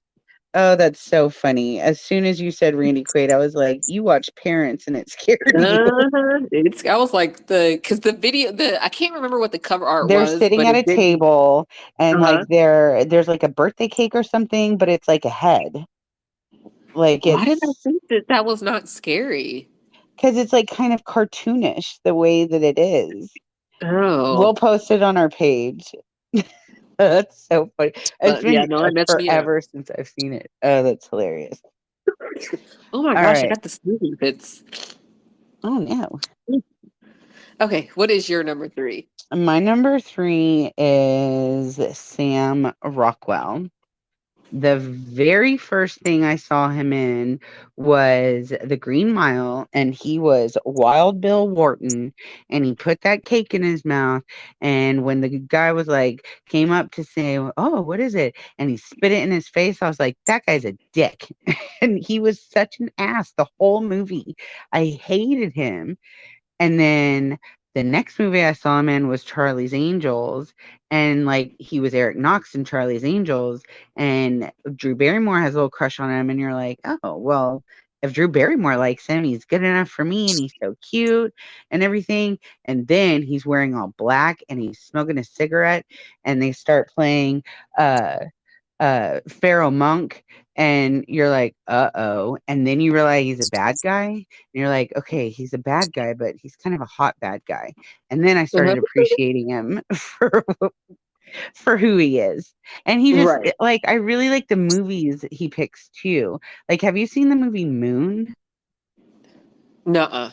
Oh, that's so funny. As soon as you said Randy Quaid, I was like, you watch Parents and it scared you. I was like because the video, I can't remember what the cover art They're was, sitting but at it a didn't. table and like Uh-huh. there's like a birthday cake or something, but it's like a head. Like Why did I it's think that that was not scary? because it's like kind of cartoonish the way that it is. We'll Oh, post it on our page. That's so funny. It's yeah, been no, that messed me up. forever since I've seen it. Oh, that's hilarious. Oh my All gosh, I right. got the sneezing fits. Oh no. Okay, what is your number three? My number three is Sam Rockwell. The very first thing I saw him in was The Green Mile, and he was Wild Bill Wharton, and he put that cake in his mouth. And when the guy was like, came up to say, "Oh, what is it?" and he spit it in his face, I was like, that guy's a dick. And he was such an ass the whole movie. I hated him. And then the next movie I saw him in was Charlie's Angels. And like he was Eric Knox in Charlie's Angels. And Drew Barrymore has a little crush on him. And you're like, oh, well, if Drew Barrymore likes him, he's good enough for me. And he's so cute and everything. And then he's wearing all black and he's smoking a cigarette. And they start playing uh Pharaoh Monk, and you're like, uh-oh. And then you realize he's a bad guy. And you're like, okay, he's a bad guy, but he's kind of a hot bad guy. And then I started appreciating him for who he is. And he just Right. like I really like the movies he picks too. Like, have you seen the movie Moon? Nuh-uh.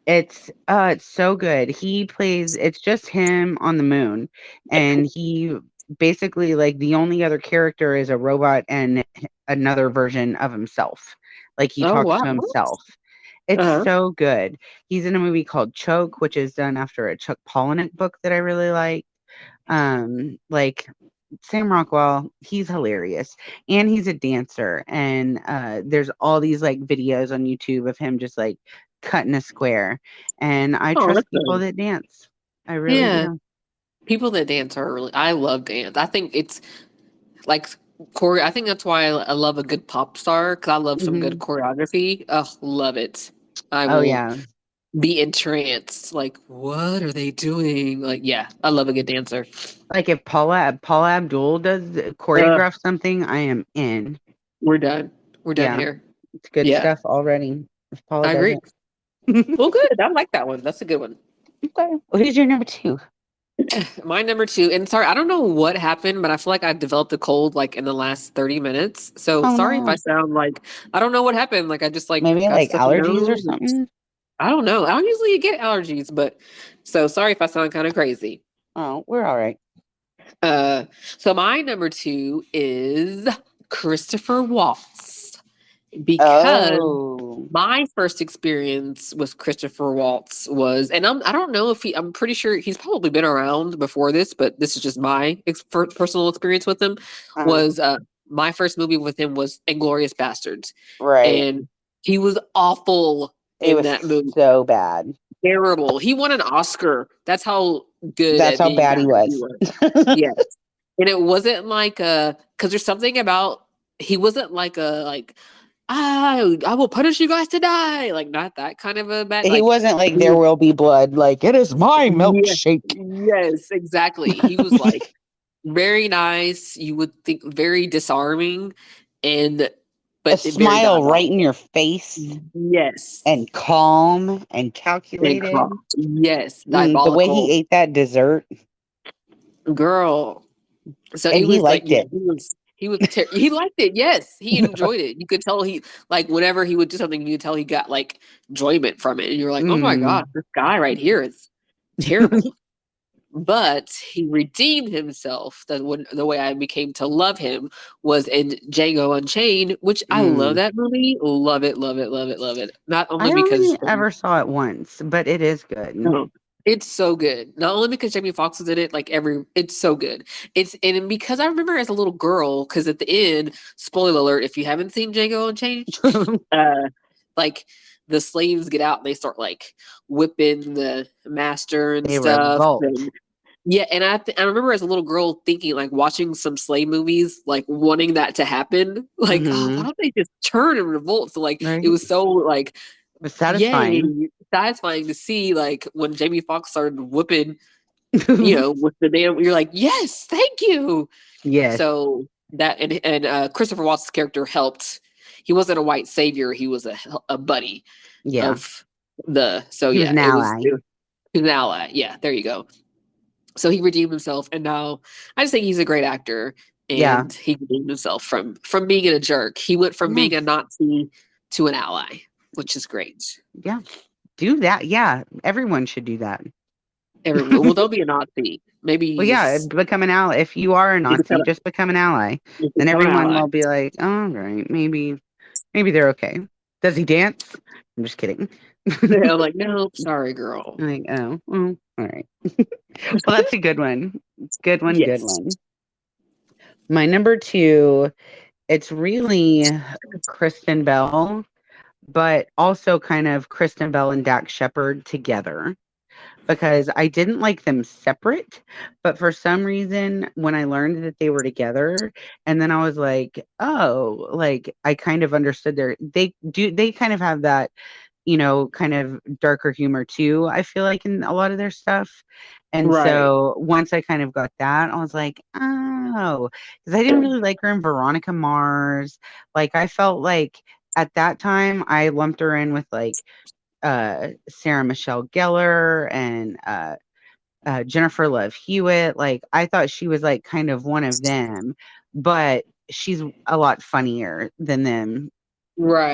It's so good. He plays it's just him on the moon, and he basically like the only other character is a robot and another version of himself. Like he Oh talks wow. to himself. It's Uh-huh. so good. He's in a movie called Choke, which is done after a Chuck Palahniuk book that I really like. Like Sam Rockwell, he's hilarious, and he's a dancer. And there's all these like videos on YouTube of him just like cutting a square. And I Oh, trust that's people good. that dance. I really Yeah. do. People that dance are really, I love dance. I think it's like I think that's why I love a good pop star because I love some good Hmm. choreography. Oh, love it. I Oh will yeah. be entranced. Like, what are they doing? Like, yeah, I love a good dancer. Like if Paula Abdul does Uh, choreograph something, I am in. we're done. We're done Yeah, here. it's good Yeah, stuff already. If Paula I does agree. it. Well, good. I like that one. That's a good one. Okay. Who's your number two? My number two, and sorry, I don't know what happened, but I feel like I developed a cold like in the last 30 minutes. So Oh sorry if I no. sound like I don't know what happened. Like I just like Maybe got like stuffy allergies or nose. something. I don't know. I don't usually get allergies, but so sorry if I sound kind of crazy. Oh, we're all right. Uh, so my number two is Christopher Waltz because Oh. my first experience with Christopher Waltz was, and I don't know if I'm pretty sure he's probably been around before this, but this is just my personal experience with him. Uh, Was my first movie with him was Inglorious Bastards, right. and he was awful It in was that movie. so bad. Terrible. He won an Oscar. That's how good That's at how being bad he bad he was. was. Yes. And it wasn't like because there's something about he wasn't like a like I will punish you guys to die. Like not that kind of a bad He like wasn't like he there was will be blood. Like it is my yes, milkshake. yes, exactly. He was like very nice, you would think very disarming and A but very smile right in diabolical. your face Yes. and calm and And calculated. yes, The way he diabolical. ate that dessert, Girl. So and it he was like, liked yeah, it. he liked it. Yes, he enjoyed it. You could tell he like whenever he would do something, you could tell he got like enjoyment from it. And you're like, oh my Mm. god, this guy right here is terrible. But he redeemed himself. The way I became to love him was in Django Unchained, which I love Mm. that movie. Love it, love it, love it, love it. Not only I because only ever saw it once, but it is good. no. It's so good. Not only because Jamie Foxx is in it, like it's so good. It's and because I remember as a little girl, because at the end, spoiler alert, if you haven't seen Django Unchained, uh, like the slaves get out and they start like whipping the master and They stuff. revolt. And yeah, and I remember as a little girl thinking like watching some slave movies, like wanting that to happen. Like, oh, why Hmm. don't they just turn and revolt? So like it Right? was so like It was yay, satisfying. satisfying to see like when Jamie Foxx started whooping, with the damn you're like, yes, thank you. Yes. So that and Christopher Waltz's character helped. He wasn't a white savior, he was a buddy Yeah. of the so He was yeah, an it was ally. it, he was an ally. Yeah, there you go. So he redeemed himself and now I just think he's a great actor Yeah. and he redeemed himself from being a jerk. He went from Yeah. being a Nazi to an ally, which is great. Yeah. Do that. Yeah. Everyone should do that. Well, don't be a Nazi. Maybe Well, you yeah, just become an ally. If you are a become, Nazi, just become an ally. Then become an everyone ally. will be like, "Oh, all right, maybe they're okay." Does he dance? I'm just kidding. They're like, no, sorry, girl. Like, all right. Well, that's a good one. Good one. Good Yes. one. My number two, it's really Kristen Bell, but also kind of Kristen Bell and Dax Shepard together, because I didn't like them separate, but for some reason when I learned that they were together, and then I was like, oh, like I kind of understood they kind of have that, kind of darker humor too, I feel like, in a lot of their stuff. And Right. so once I kind of got that, I was like, oh, because I didn't really like her in Veronica Mars. Like I felt like at that time I lumped her in with like Sarah Michelle Gellar and Jennifer Love Hewitt. Like I thought she was like kind of one of them, but she's a lot funnier than them.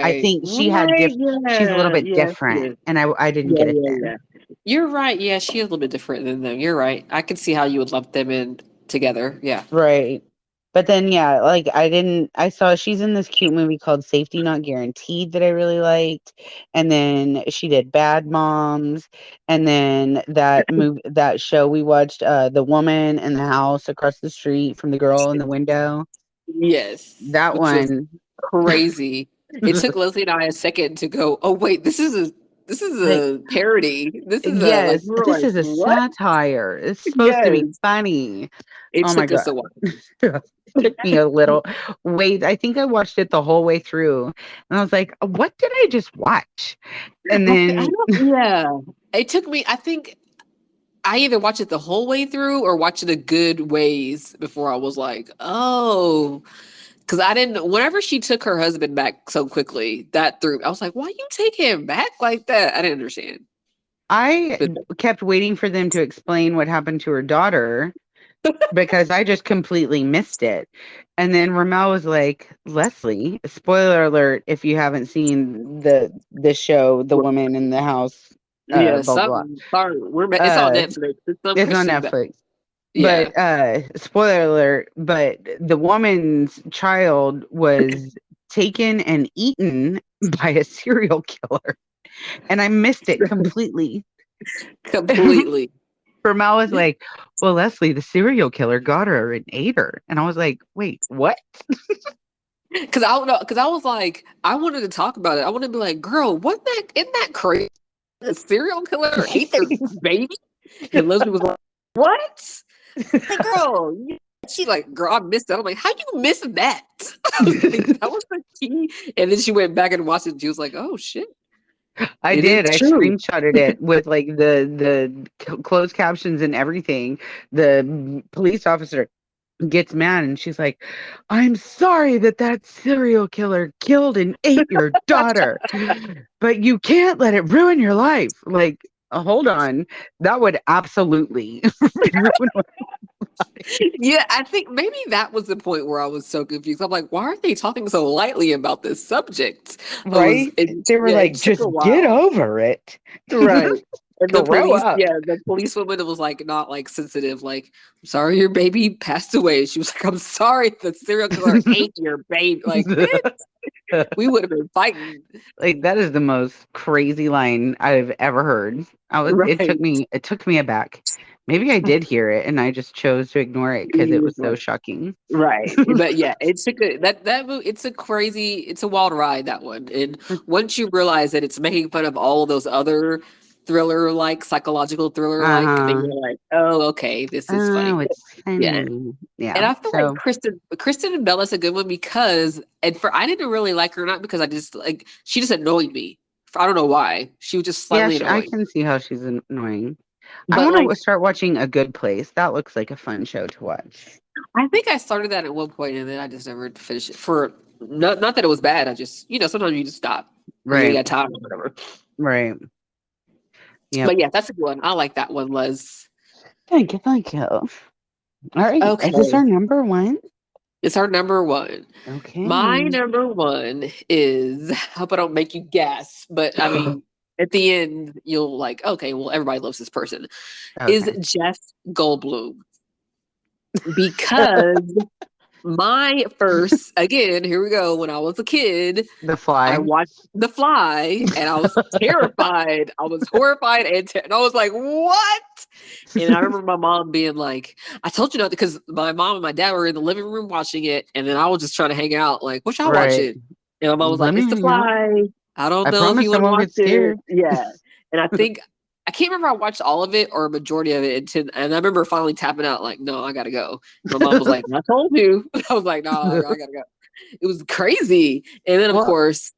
I Right. think Right. she's a little Yeah. bit Yes, it different, is. and I didn't Yeah, get it yeah, then. yeah. You're right. Yeah, she is a little bit different than them. You're right. I can see how you would lump them in together. Yeah. Right. But then yeah, like I saw she's in this cute movie called Safety Not Guaranteed that I really liked. And then she did Bad Moms, and then that show we watched, The Woman in the House Across the Street from the Girl in the Window. Yes. That Which was one. crazy. It took Leslie and I a second to go, oh wait, this is Like, a parody. This is a like yes, we were this like, is a what? satire. It's supposed to be Yes. funny. It Oh my took god. us a while. Took me a little wait. I think I watched it the whole way through, and I was like, "What did I just watch?" And I then don't, yeah. It took me, I think I either watched it the whole way through or watched it a good ways before I was like, oh, because I didn't, whenever she took her husband back so quickly, that threw, I was like, why you take him back like that? I didn't understand. I But kept waiting for them to explain what happened to her daughter because I just completely missed it. And then Ramel was like, "Leslie, spoiler alert if you haven't seen the show, The Woman in the House, yeah, blah blah something, sorry, it's on blah." Netflix. It's some It's on Christian back. Netflix. Yeah. But spoiler alert, but the woman's child was taken and eaten by a serial killer. And I missed it completely. Completely. Mel was like, "Well, Leslie, the serial killer got her and ate her." And I was like, "Wait, what?" Because I don't know, because I was like, I wanted to talk about it. I wanted to be like, girl, isn't that crazy? A serial killer ate their baby? And Leslie was like, what? Like, girl, she like, girl, I missed that. I'm like, how you miss that? I was like, that was the key. And then she went back and watched it. And she was like, oh shit, I it is did. I true. screenshotted it with like the closed captions and everything. The police officer gets mad and she's like, "I'm sorry that serial killer killed and ate your daughter, but you can't let it ruin your life." Like, hold on, that would absolutely ruin my life. Yeah, I think maybe that was the point where I was so confused. I'm like, why aren't they talking so lightly about this subject? Right? They were Yeah, it like, took just a get while. over it. Right. And the Grow police, up. yeah, the policewoman was like not like sensitive, like, I'm sorry your baby passed away. She was like, I'm sorry the serial killer ate your baby. Like, we would have been fighting. Like that is the most crazy line I've ever heard. Right. It took me aback. Maybe I did hear it and I just chose to ignore it because it was so shocking. Right. But yeah, it's a good that movie, it's a wild ride, that one. And once you realize that it's making fun of all of those other thriller like psychological thriller like, then Uh-huh. you're like, oh, okay, this is Oh, funny. it's Yeah. funny. And Yeah. I feel like So Kristen and Bella's a good one because, and for I didn't really like her, not because I just like, she just annoyed me. I don't know why. She was just yeah, slightly I annoying. can see how she's annoying. I But want like, to start watching A Good Place. That looks like a fun show to watch. I think I started that at one point and then I just never finished it. For not that it was bad. I just, sometimes you just stop or you ain't Right. got time or whatever. Right. Yep. But yeah, that's a good one. I like that one, Les. Thank you. Thank you. All right. Okay. Is this our number one? It's our number one. My Okay. number one is, I hope I don't make you guess, but I mean, at the end, you'll like, okay, well, everybody loves this person. Is Okay. Jeff Goldblum. Because my first, again, here we go. When I was a kid, The I Fly. watched The Fly and I was terrified. I was horrified and I was like, what? And I remember my mom being like, I told you not, because my mom and my dad were in the living room watching it. And then I was just trying to hang out, like, what y'all Right. watching? And my mom was Let like, me it's The hang out. Fly. I don't I know if you promise I want to won't watch get it. scared. Yeah. And I can't remember if I watched all of it or a majority of it. And I remember finally tapping out, like, no, I got to go. My mom was like, I told you. I was like, no, I got to go. It was crazy. And then, of Well, course,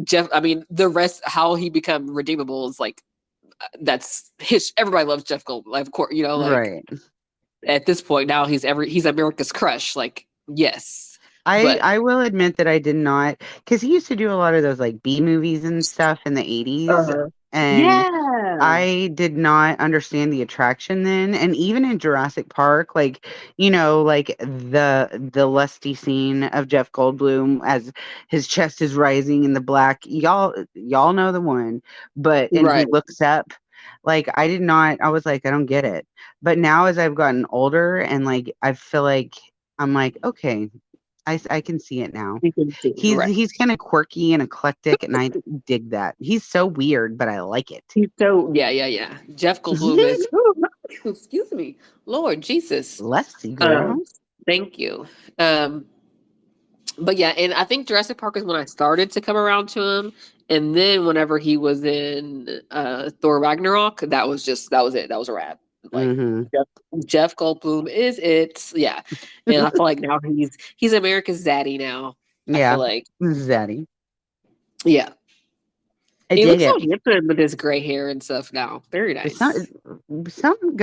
Jeff, I mean, the rest, how he become redeemable is like, that's his, everybody loves Jeff Goldblum. Like, of course, like right. at this point now he's America's crush. Like, yes. But I will admit that I did not, because he used to do a lot of those like B movies and stuff in the 80s, and yeah. I did not understand the attraction then. And even in Jurassic Park, like, like the lusty scene of Jeff Goldblum as his chest is rising in the black, y'all know the one, and he Right. looks up. Like, I was like, I don't get it. But now as I've gotten older and like I feel like I'm like, okay, I can see it now. You can see. Right. He's kind of quirky and eclectic, and I dig that. He's so weird, but I like it. He's so yeah. Jeff Goldblum is excuse me. Lord Jesus. Lusty girl. Um, thank you. Um, but yeah, and I think Jurassic Park is when I started to come around to him. And then whenever he was in Thor Ragnarok, that was it. That was a wrap. Like Mm-hmm. Jeff, Jeff Goldblum is it. Yeah. And I feel like now he's America's zaddy now. I feel Yeah, like. Zaddy. Yeah. I He dig looks so it. handsome with his gray hair and stuff now. Very Some nice.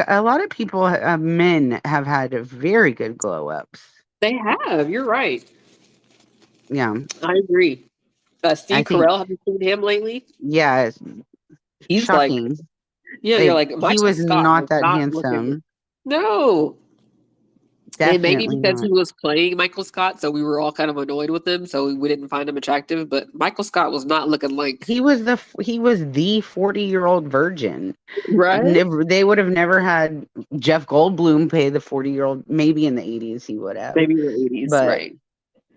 a lot of people, men have had very good glow ups. They have. You're right. Yeah, I agree. I Steve think. Carell, have you seen him lately? Yeah, it's He's like, shocking. yeah, you're Like, like, he Michael was Scott not was that not looking. handsome. No. And maybe Definitely because not. he was playing Michael Scott, so we were all kind of annoyed with him, so we didn't find him attractive. But Michael Scott was not looking like, He was the 40-year-old virgin. right? They would have never had Jeff Goldblum pay the 40-year-old. Maybe in the 80s he would have, Maybe in the 80s, but right.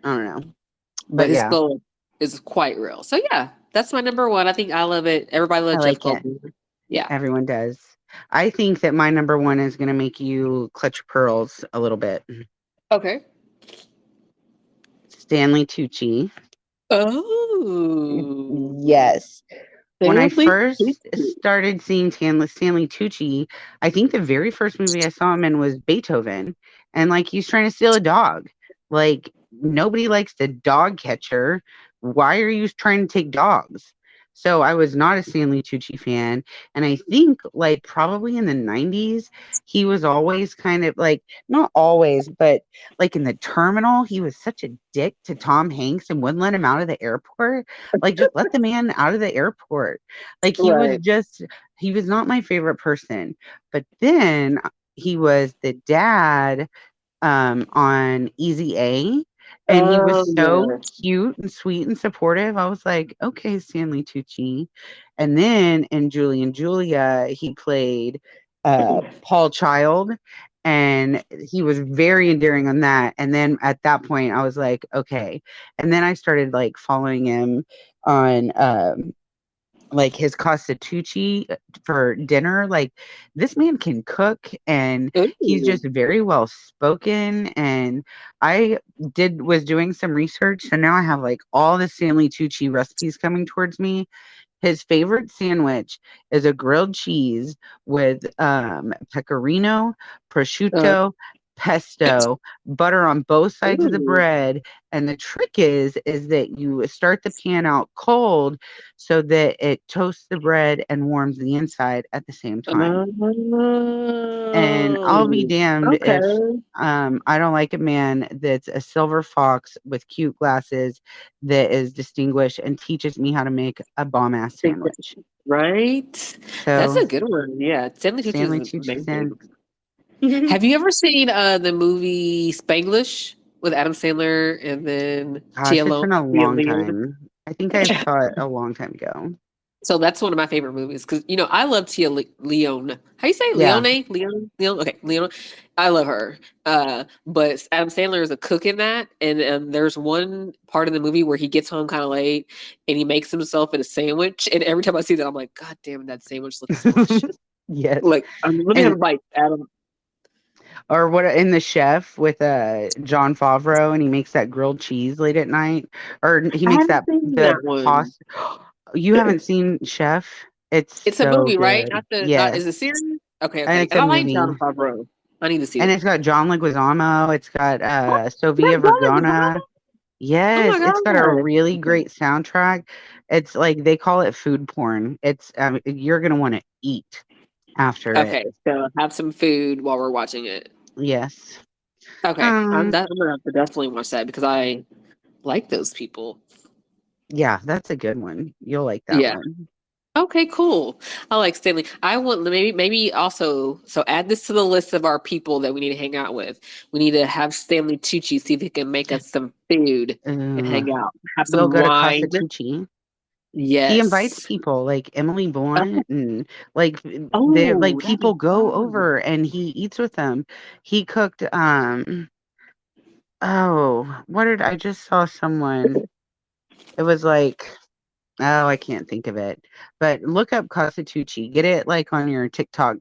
I don't know. But But his yeah, glow is quite real. So yeah, that's my number one. I think I love it. Everybody I loves Jeff like it. Goldblum. Yeah. Everyone does. I think that my number one is going to make you clutch your pearls a little bit. Okay. Stanley Tucci. Oh. Yes. When I Stanley first Tucci. started seeing Stanley Tucci, I think the very first movie I saw him in was Beethoven. And like, he's trying to steal a dog. Like, nobody likes the dog catcher. Why are you trying to take dogs? So I was not a Stanley Tucci fan. And I think, like, probably in the 90s, he was always kind of like, not always, but like in the terminal, he was such a dick to Tom Hanks and wouldn't let him out of the airport. Like, just let the man out of the airport. Like, Right. he was not my favorite person. But then he was the dad on Easy A, and he was Oh, so yes. cute and sweet and supportive. I was like, okay, Stanley Tucci. And then in Julie and Julia, he played Paul Child, and he was very endearing on that. And then at that point, I was like, okay. And then I started like following him on like his Costitucci for dinner. Like, this man can cook, and he's Ooh. just very well spoken. And I was doing some research, so now I have like all the Stanley Tucci recipes coming towards me. His favorite sandwich is a grilled cheese with pecorino, Uh, prosciutto, pesto, butter on both sides of the ooh. bread. And the trick is that you start the pan out cold so that it toasts the bread and warms the inside at the same time. And I'll be Oh, damned if okay. I don't like a man that's a silver fox with cute glasses that is distinguished and teaches me how to make a bomb ass Think that- sandwich. Right? That's So a good one. Yeah, Stanley Tucci Stanley is Tucci's amazing. in. Have you ever seen the movie Spanglish with Adam Sandler and then Gosh, it's Tia been a long Leone? time. I think I saw it a long time ago. So that's one of my favorite movies because I love Tia Leone. How you say it? Yeah. Leone. Okay, Leone. I love her. But Adam Sandler is a cook in that, and there's one part of the movie where he gets home kind of late and he makes himself in a sandwich. And every time I see that, I'm like, God damn, that sandwich looks delicious. Yes. Like, let me have And a bite, Adam. or what in The Chef with John Favreau, and he makes that grilled cheese late at night, or he I makes haven't that seen the that one. pasta. You haven't seen Chef? It's It's a so movie, right? good. Not Yes, is it series? Okay, and okay. it's And a I like movie, John Favreau. I need to see and it. it's got John Leguizamo. It's got What? Sofia That's John Vergara. Leguizamo? Oh my Yes, it's got a god. really great soundtrack. It's like they call it food porn. It's you're gonna want to eat after it. Okay, so have some food while we're watching it. Yes. Okay, Um. I'm gonna have to definitely watch that because I like those people. Yeah, that's a good one. You'll like that Yeah. one. Okay, cool. I like Stanley. I want maybe also so add this to the list of our people that we need to hang out with. We need to have Stanley Tucci see if he can make us some food and Uh, hang out. Have we'll some go to wine. Casa Tucci. He invites Yes. people like Emily Blunt and like they like Oh, that'd be people go fun. over and he eats with them. He cooked oh, what did I just saw someone, it was like, oh, I can't think of it. But look up Casa Tucci. Get it like on your TikTok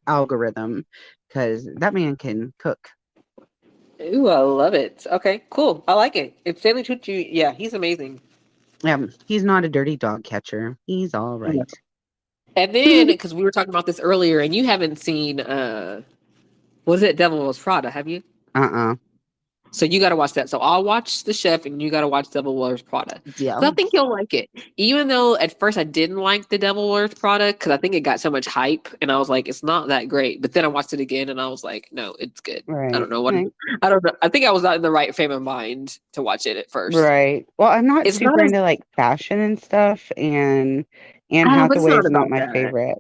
algorithm because that man can cook. Ooh, I love it. Okay, cool. I like it. If Stanley Tucci, yeah, he's amazing. He's not a dirty dog catcher. He's all Yeah. right. And then, because we were talking about this earlier, and you haven't seen, was it Devil Wears Prada? Have you? Uh-uh. So you got to watch that. So I'll watch The Chef, and you got to watch Devil Wears Prada Yeah. because I think you'll like it. Even though at first I didn't like the Devil Wears Prada because I think it got so much hype, and I was like, it's not that great. But then I watched it again, and I was like, no, it's good. I don't Right. know what. Right. I don't know. I think I was not in the right frame of mind to watch it at first. Right. Well, I'm not It's not super as. into like fashion and stuff, and Anne Oh, but it's Hathaway not is not about my that. favorite.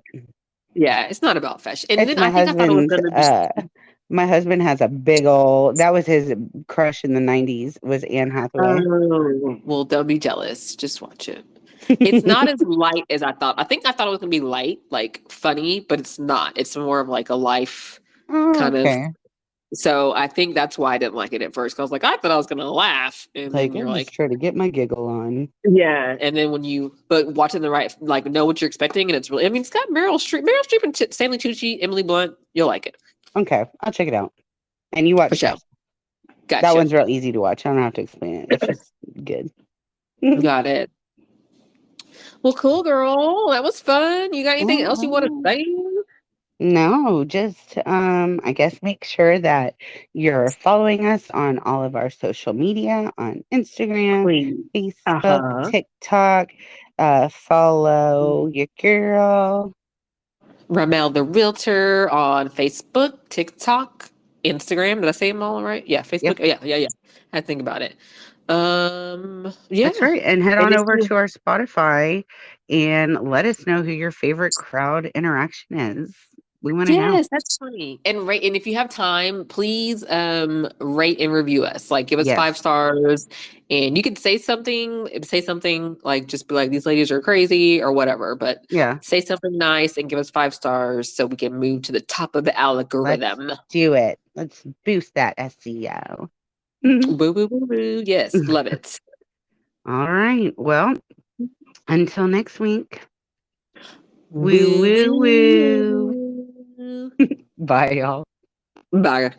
Yeah, it's not about fashion. And It's then I think I thought it was gonna be. my husband has a big old, that was his crush in the 90s was Anne Hathaway. Oh, well, don't be jealous. Just watch it. It's not as light as I thought. I think I thought it was gonna be light, like funny, but it's not. It's more of like a life Oh, kind of. okay. So I think that's why I didn't like it at first. 'Cause I was like, I thought I was gonna laugh, and then Like you're I'm just like, trying to get my giggle on. yeah. And then when but watching the right, like, know what you're expecting, and it's really. I mean, it's got Meryl Streep, and Stanley Tucci, Emily Blunt. You'll like it Okay, I'll check it out. And you for watch sure. Chef. That Gotcha. one's real easy to watch. I don't have to explain it. It's just good. Got it. Well, cool, girl. That was fun. You got anything else you want to Oh, say? no, just I guess make sure that you're following us on all of our social media on Instagram, Please. Facebook, Uh-huh. TikTok. Follow your girl. Ramel the Realtor on Facebook, TikTok, Instagram. Did I say them all right? Yeah, Yeah, Facebook. Yeah, yeah, yeah. I think about it. Yeah. that's right. And head And on if over you to our Spotify and let us know who your favorite crowd interaction is. We want to know. yes, that's funny. And if you have time, please rate and review us. Like give us Yes. 5 stars. And you can say something like just be like, these ladies are crazy or whatever, but Yeah. say something nice and give us 5 stars so we can move to the top of the Let's algorithm. do it. Let's boost that SEO. Boo boo boo boo. Yes, love it. All right. Well, until next week. Woo Boo woo boo woo. boo. Bye, y'all. Bye.